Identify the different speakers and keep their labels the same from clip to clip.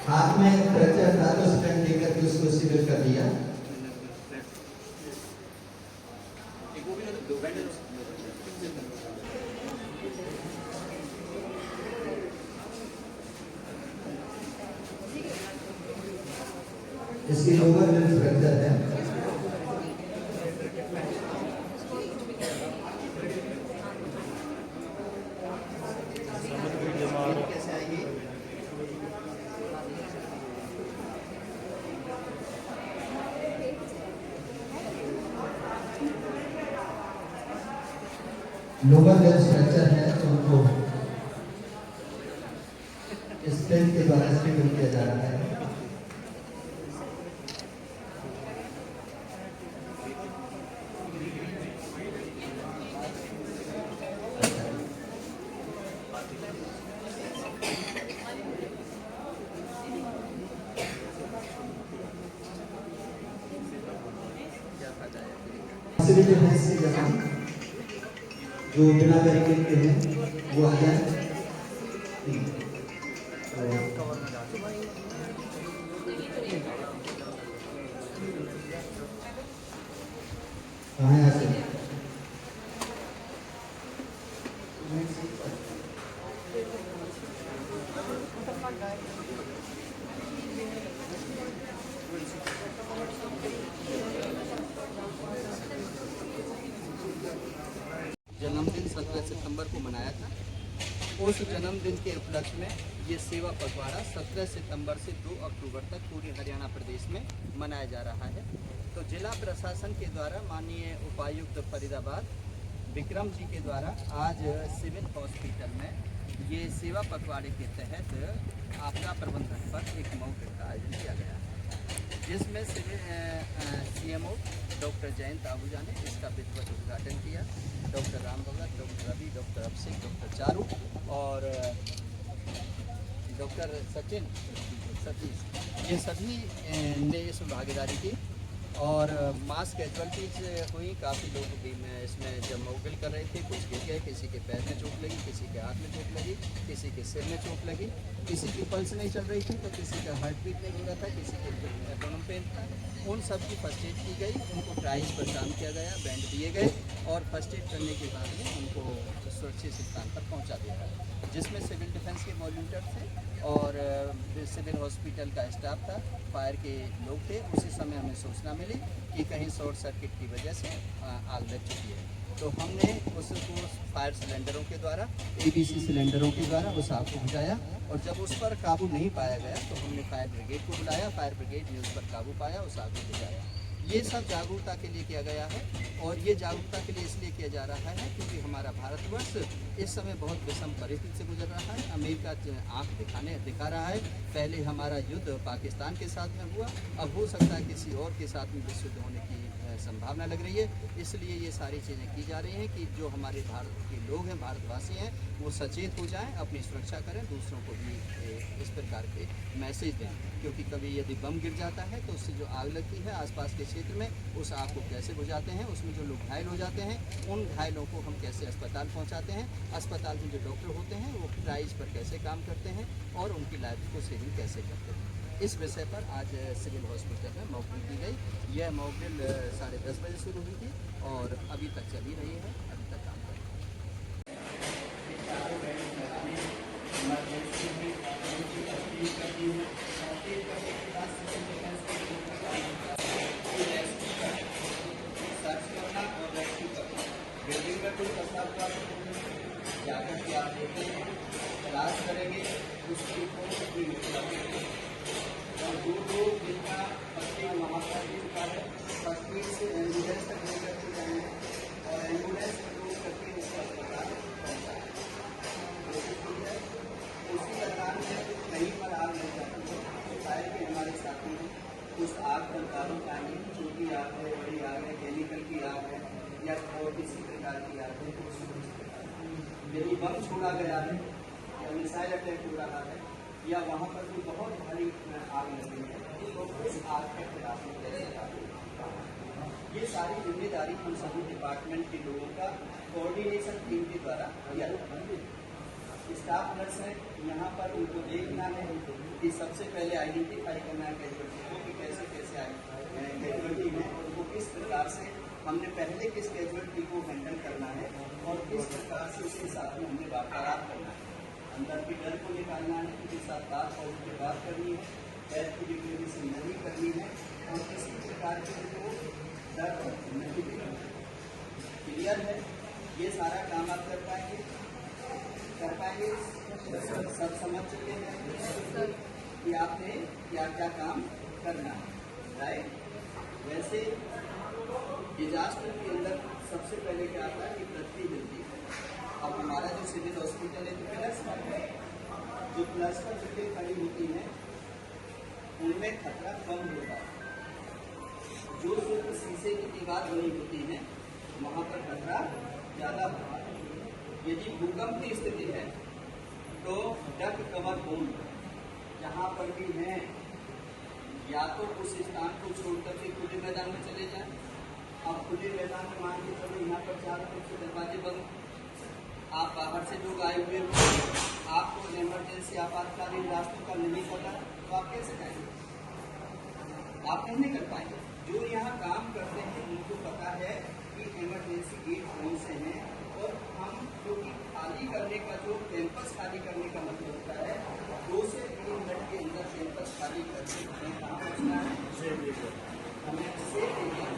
Speaker 1: हाथ में फ्रैक्चर था तो स्टैंड लेकर के उसको सिविल कर दिया। इसकी लोअर लिम्ब फ्रैक्चर है। लोअर लिम्ब फ्रैक्चर है तो उनको स्टेंट के द्वारा स्टेबल किया जा रहा है। जो बिना बैरिकेड के हैं वो आ जाए। कहाँ यहाँ से
Speaker 2: जन्मदिन 17 सितंबर को मनाया था। उस जन्मदिन के उपलक्ष्य में ये सेवा पखवाड़ा 17 सितंबर से 2 अक्टूबर तक पूरे हरियाणा प्रदेश में मनाया जा रहा है। तो जिला प्रशासन के द्वारा माननीय उपायुक्त फरीदाबाद विक्रम जी के द्वारा आज सिविल हॉस्पिटल में ये सेवा पखवाड़े के तहत आपदा प्रबंधन पर एक मौके का आयोजन किया गया, जिसमें CMO डॉक्टर जयंत आहूजा ने इसका विधिवत उद्घाटन किया। डॉक्टर राम भगत, डॉक्टर रवि, डॉक्टर अभिषेक, डॉक्टर चारू और डॉक्टर सतीश, ये सभी ने इसमें भागीदारी की। और मास कैजुअलिटीज हुई, काफ़ी लोग भी इसमें जब मोबिल कर रहे थे कुछ गिर गए, किसी के पैर में चोट लगी, किसी के हाथ में चोट लगी, किसी के सिर में चोट लगी, किसी की पल्स नहीं चल रही थी तो किसी का हार्ट बीट नहीं हो रहा था, किसी के एब्डोमेन पेन था। उन सब की फर्स्ट एड की गई, उनको प्राइस पर काम किया गया, बैंड दिए गए और फर्स्ट एड करने के बाद में उनको सुरक्षित स्थान पर पहुँचा दिया गया, जिसमें सिविल डिफेंस के वॉलंटियर थे और सिविल हॉस्पिटल का स्टाफ था, फायर के लोग थे। उसी समय हमें सूचना मिली कि कहीं शॉर्ट सर्किट की वजह से आग लग चुकी है, तो हमने उसको फायर सिलेंडरों के द्वारा, ABC सिलेंडरों के द्वारा उस आग को बुझाया और जब उस पर काबू नहीं पाया गया तो हमने फायर ब्रिगेड को बुलाया। फायर ब्रिगेड ने उस पर काबू पाया, उस आग को बुझाया। ये सब जागरूकता के लिए किया गया है और ये जागरूकता के लिए इसलिए किया जा रहा है क्योंकि हमारा भारतवर्ष इस समय बहुत विषम परिस्थिति से गुजर रहा है। अमेरिका आंख दिखा रहा है। पहले हमारा युद्ध पाकिस्तान के साथ में हुआ, अब हो सकता है किसी और के साथ में विश्व युद्ध होने की संभावना लग रही है। इसलिए ये सारी चीज़ें की जा रही हैं कि जो हमारे भारत के लोग हैं, भारतवासी हैं, वो सचेत हो जाएं, अपनी सुरक्षा करें, दूसरों को भी इस प्रकार के मैसेज दें। क्योंकि कभी यदि बम गिर जाता है तो उससे जो आग लगती है आसपास के क्षेत्र में, उस आग को कैसे बुझाते हैं, उसमें जो लोग घायल हो जाते हैं उन घायलों को हम कैसे अस्पताल पहुंचाते हैं, अस्पताल में जो डॉक्टर होते हैं वो प्राइस पर कैसे काम करते हैं और उनकी लाइफ को सेविंग कैसे करते हैं। इस विषय पर आज सिविल हॉस्पिटल में मॉकड्रिल की गई। यह मॉकड्रिल 10:30 बजे शुरू हुई थी और अभी तक चली रही है, अभी तक काम कर रही करेंगे उसकी और दूर जितना पश्चिम वहाँ पर भी चुका है, पश्चिम से एम्बुलेंस तक लेकर के जाएंगे और एम्बुलेंस को दूर करके उसको अस्पताल पहुँचाएँ। उसी दौरान में कहीं पर आग लग जाती है तो फायर के हमारे साथी हैं, उस आग पर काबू पाएंगे। छोटी आग है, बड़ी आग है, केमिकल की आग है या और किसी प्रकार की आग है, यदि बम छोड़ा गया है या मिसाइल अटैक हो रहा है या वहाँ पर भी बहुत भारी आग लगी है तो उस आग के खिलाफ ये सारी जिम्मेदारी हम सभी डिपार्टमेंट के लोगों का कोऑर्डिनेशन टीम के द्वारा किया जाता है। स्टाफ नर्स है, यहाँ पर उनको देखना है कि सबसे पहले आइडेंटिफाई करना है कैजुअलिटी को कि कैसे कैसे कैजुअलिटी है, उनको किस प्रकार से हमने पहले किस कैजुअलिटी को हैंडल करना है और किस प्रकार से उसके साथ में हमने वार्तालाप करना है, अंदर के डर को निकालना है, उनके साथ बात और उनकी बात करनी है, पैर की डिक्लेरेशन नहीं करनी है और किसी प्रकार के उनको डर नहीं देना है। क्लियर है? ये सारा काम आप कर पाएंगे? सब समझ चुके हैं कि आपने क्या क्या काम करना है, राइट? वैसे डिजास्टर के अंदर सबसे पहले क्या आता है कि पृथ्वी हिलती है। अब हमारा जो सिविल हॉस्पिटल है तो प्लस पर है, जो प्लस पर जगह खड़ी होती है उनमें खतरा कम होता है। जो सिर्फ शीशे की दीवार बनी होती है वहाँ पर खतरा ज़्यादा होता है। यदि भूकंप की स्थिति है तो डक कवर होम जहाँ पर भी हैं या तो उस स्थान को छोड़कर के खुले मैदान में चले जाएं। अब खुले मैदान में मान के चलो यहाँ पर चारों तरफ से दरवाजे बंद, आप बाहर से लोग आए हुए हो, आपको इमरजेंसी आपातकालीन रास्तों का नहीं पता तो आप कैसे जाएंगे? आप नहीं कर पाएंगे। जो यहाँ काम करते हैं उनको पता है कि इमरजेंसी गेट कौन से हैं और हम क्योंकि खाली करने का जो कैंपस खाली करने का मतलब होता है 2 से 3 मिनट के अंदर कैंपस खाली करके हमें कहाँ पहुँचना है? हमें सेफ एरिया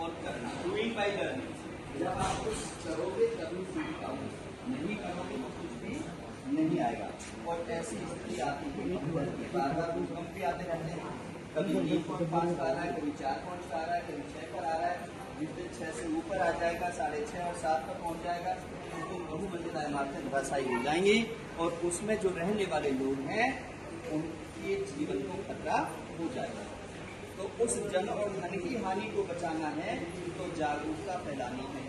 Speaker 2: और करना, डूइंग बाय लर्निंग। जब आप कुछ करोगे तभी सीख पाओगे, नहीं करोगे तो कुछ भी नहीं आएगा। और ऐसी स्थिति आती है बार बार भूकंप भी आते रहते हैं, कभी 3.5 आ रहा है, कभी 4 आ रहा है, कभी 6 पर आ रहा है। जिस दिन 6 से ऊपर आ जाएगा 6.5 और 7 पर पहुँच जाएगा तो बहुमंजिला इमारतें धराशायी हो जाएंगी और उसमें जो रहने वाले लोग हैं उनके जीवन को खतरा हो जाएगा। तो उस जन और धन की हानि को बचाना है तो जागरूकता फैलानी है।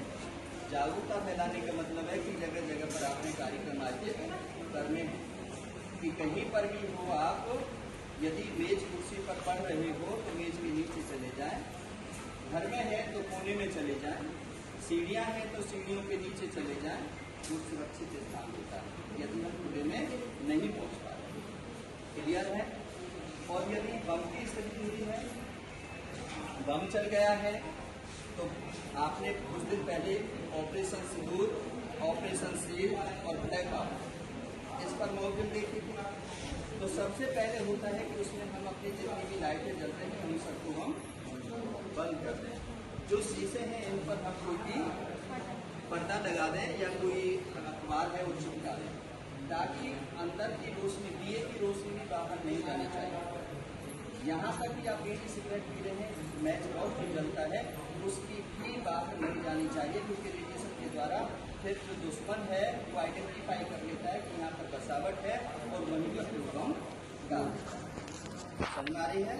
Speaker 2: जागरूकता फैलाने का मतलब है कि जगह जगह पर आपने कार्यक्रम आयोजित करने हैं कि कहीं पर भी हो आप यदि मेज कुर्सी पर पढ़ रहे हो तो मेज के नीचे चले जाएं, घर में है तो कोने में चले जाएं, सीढ़ियाँ हैं तो सीढ़ियों के नीचे चले जाएं, वो सुरक्षित स्थान होता है यदि हम खुले में नहीं पहुँच पा रहे। क्लियर है? और यदि बम की स्थिति हुई है, बम चल गया है तो आपने कुछ दिन पहले ऑपरेशन सिंदूर, ऑपरेशन सील और ब्लैकआउट इस पर मौजूद देखी थी। तो सबसे पहले होता है कि उसमें हम अपनी जितनी भी लाइटें जलते हैं उन सबको हम बंद कर दें। जो शीशे हैं इन पर हम कोई पर्दा लगा दें या कोई अखबार है वो चिपका दें ताकि अंदर की रोशनी, दिए की रोशनी भी बाहर नहीं जानी चाहिए। यहाँ तक कि आप बीड़ी सिगरेट पी रहे हैं, मैच बॉक्स भी जलता है, उसकी भी बाहर नहीं जानी चाहिए क्योंकि रेडिएशन के द्वारा फिर जो दुश्मन है वो आइडेंटिफाई कर लेता है कि यहाँ पर बसावट है और वहीं पर बम डाल देता है। समझ आ रही है?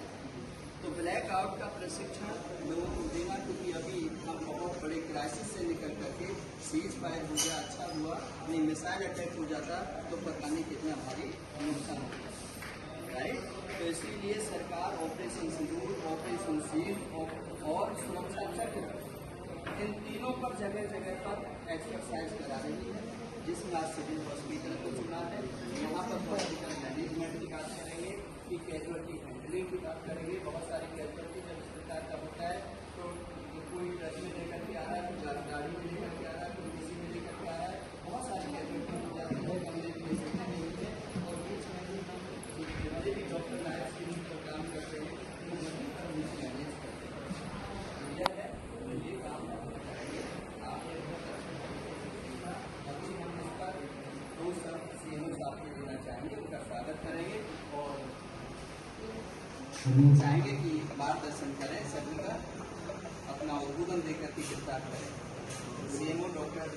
Speaker 2: तो ब्लैक आउट का प्रशिक्षण लोगों को देना, क्योंकि अभी हम बहुत बड़े क्राइसिस से निकल करके सीज फायर हो गया, अच्छा हुआ, नहीं मिसाइल अटैक हो जाता तो पता नहीं कितना भारी नुकसान हो गया, राइट? तो इसीलिए सरकार ऑपरेशन सिंदूर, ऑपरेशन सील और सुरक्षा चक्र इन तीनों पर जगह जगह पर एक्सरसाइज करा रही है, जिसमें आज सिविल हॉस्पिटल को चुना है। यहाँ पर हॉस्पिटल मैनेजमेंट की बात करेंगे कि कैजुअलिटी हैंडलिंग की बात करेंगे। बहुत सारी कैजुअलिटी जब इस प्रकार का होता है तो कोई ट्रक में लेकर के आ रहा है, कोई गाड़ी में लेकर के आ रहा है, कोई किसी में लेकर के आ रहा है, बहुत सारी कैजुअलिटी हो जाती है, हमने भी सकते नहीं होते। और बीच में भी हम जितने भी डॉक्टर नायक के पर काम करते हैं वो वहीं पर उनको मैनेज करते हैं। क्लियर है? तो ये काम करेंगे आपने अभी हम इस पर 2 शब्द सीएमओ साहब को देना चाहेंगे, उनका स्वागत करेंगे और चाहेंगे कि मार्गदर्शन करें सभी का, अपना उद्बोधन देकर के गिरफ्तार करें। CMO doctor